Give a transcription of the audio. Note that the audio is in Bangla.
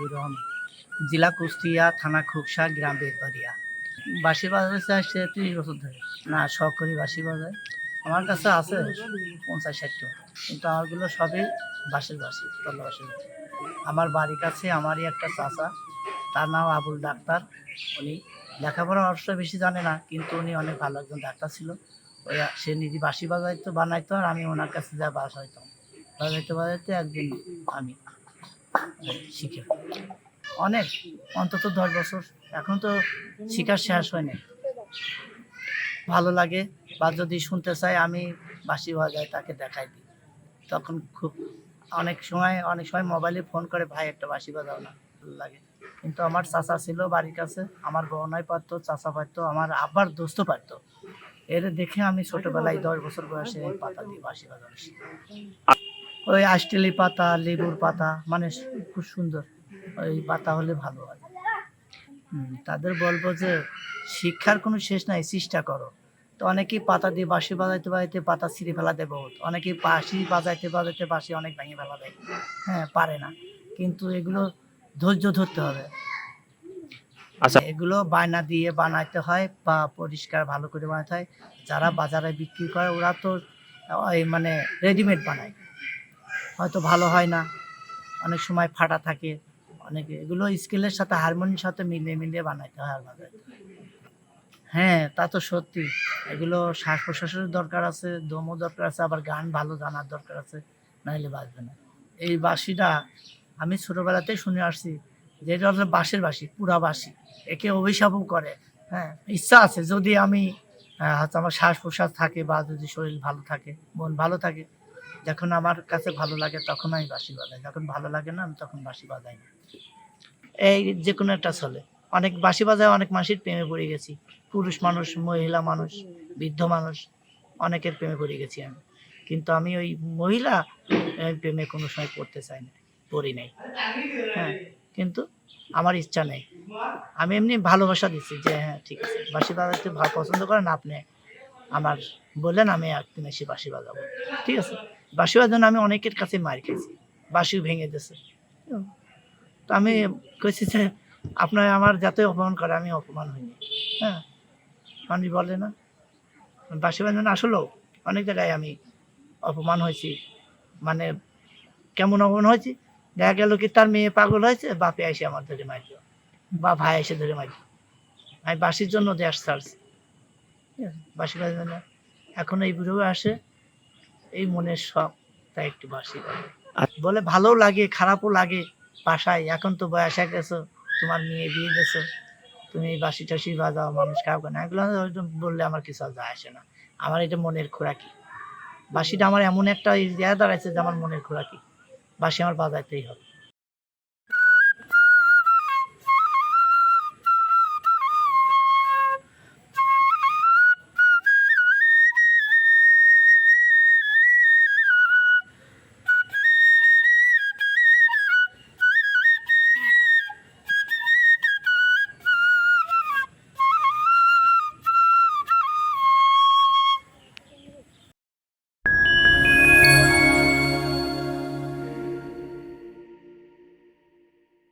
হাবিবুর রহমান, জেলা কুষ্টিয়া, থানা খোকসা, গ্রাম বেতবাড়িয়া। বাঁশি বাজাচ্ছে আসছে 30 বছর ধরে। না, শখ করি বাঁশি বাজাই। আমার কাছে আছে 50-60টা, কিন্তু আমারগুলো সবই বাঁশের বাঁশি, তবলা বাঁশের বাঁশি। আমার বাড়ির কাছে আমারই একটা চাচা, তার নাম আবুল ডাক্তার। উনি লেখাপড়া অবশ্য বেশি জানে না, কিন্তু উনি অনেক ভালো একজন ডাক্তার ছিল। সে নিজে বাঁশি বানাইতো, আর আমি ওনার কাছে যা বাজাইতাম। বাজাইতে একদিন আমি শিখে অনেক, অন্তত 10 বছর। এখন তো শিকার শেষ হয়নি। ভালো লাগে, বা যদি শুনতে চাই আমি বাঁশি বাজাই, তাকে দেখাই দিই। তখন খুব অনেক সময় মোবাইলে ফোন করে, ভাই একটা বাঁশি বাজাও না, ভালো লাগে। কিন্তু আমার চাচা ছিল বাড়ির কাছে, আমার বোনাই পারতো, চাচা পারতো, আমার আব্বার দোস্ত পারতো। এর দেখে আমি ছোটবেলায় 10 বছর বয়সে এই পাতা দিয়ে বাঁশি বাজানো শিখি। ওই আষ্টেলি পাতা, লেবুর পাতা, মানে খুব সুন্দর ওই পাতা হলে ভালো হয়। তাদের বলবো যে শিক্ষার কোনো শেষ নাই, চেষ্টা করো। তো অনেকেই পাতা দিয়ে বাঁশি বাজাইতে পাতা ছিঁড়ে ফেলা দেয় বহুত। অনেকেই বাঁশি বাজাইতে বাঁশি অনেক ভেঙে ফেলা দেয়, হ্যাঁ, পারে না। কিন্তু এগুলো ধৈর্য ধরতে হবে। আচ্ছা, এগুলো বায়না দিয়ে বানাইতে হয়, বা পরিষ্কার ভালো করে বানাতে হয়। যারা বাজারে বিক্রি করে ওরা তো মানে রেডিমেড বানায়, হয়তো ভালো হয় না, অনেক সময় ফাটা থাকে। অনেকে এগুলো স্কেলের সাথে, হারমোনিয়ামের সাথে মিলিয়ে বানাইতে হয় আর বাজাইতে হয়। হ্যাঁ, তা তো সত্যি। এগুলো শ্বাস প্রশ্বাসের দরকার আছে, দমও দরকার আছে, আবার গান ভালো জানার দরকার আছে, নাহলে বাজবে না। এই বাঁশিটা আমি ছোটবেলাতেই শুনে আসছি যে এটা হচ্ছে বাঁশের বাঁশি, পুরা বাঁশি। একে অভিশাপও করে। হ্যাঁ, ইচ্ছা আছে যদি আমি হয়তো আমার শ্বাস প্রশ্বাস থাকে, বা যদি শরীর ভালো থাকে, মন ভালো থাকে, যখন আমার কাছে ভালো লাগে তখন আমি বাঁশি বাজাই, যখন ভালো লাগে না আমি তখন বাঁশি বাজাই না। এই যে কোনো একটা চলে। অনেক বাঁশি বাজায় অনেক মানুষের প্রেমে পড়ে গেছি, পুরুষ মানুষ, মহিলা মানুষ, বৃদ্ধ মানুষ, অনেকের প্রেমে পড়ে গেছি আমি। কিন্তু আমি ওই মহিলা প্রেমে কোনো সময় পড়তে চাই না, পড়ি নাই। হ্যাঁ, কিন্তু আমার ইচ্ছা নেই। আমি এমনি ভালোবাসা দিচ্ছি যে হ্যাঁ ঠিক আছে, বাঁশি বাজাতে পছন্দ করেন আপনি, আমার বললেন, আমি একদিন এসে বাঁশি বাজাবো, ঠিক আছে। বাঁশি বাজানো আমি অনেকের কাছে মার খেয়েছি, বাঁশিও ভেঙে দিয়েছে। তো আমি কইছি যে আপনার আমার যাতে অপমান করে, আমি অপমান হইনি। হ্যাঁ, মানুষ বলে না, বাঁশি বাজানো আসলেও অনেক জায়গায় আমি অপমান হয়েছি। মানে কেমন অপমান হয়েছি, দেখা গেল কি তার মেয়ে পাগল হয়েছে, বাপে এসে আমার ধরে মারল, বা ভাই এসে ধরে মারল, আমি বাঁশির জন্য দেশ ছাড়ছি। বাঁশি বাজানো এখন এই বুড়ো আসে, এই মনের শখ, তাই একটু বাঁশি বাজাই। বলে ভালোও লাগে, খারাপও লাগে। বাসায় এখন তো বয়স হয়ে গেছো, তোমার মেয়ে বিয়ে গেছো, তুমি বাঁশি টাশি বাজাও, মানুষ খারাপ করে না, এগুলো বললে আমার কিছু আর যায় আসে না। আমার এটা মনের খোরাকি। বাঁশিটা আমার এমন একটা জায়গা দাঁড়াইছে যে আমার মনের খোরাকি, বাঁশি আমার বাজাইতেই হবে।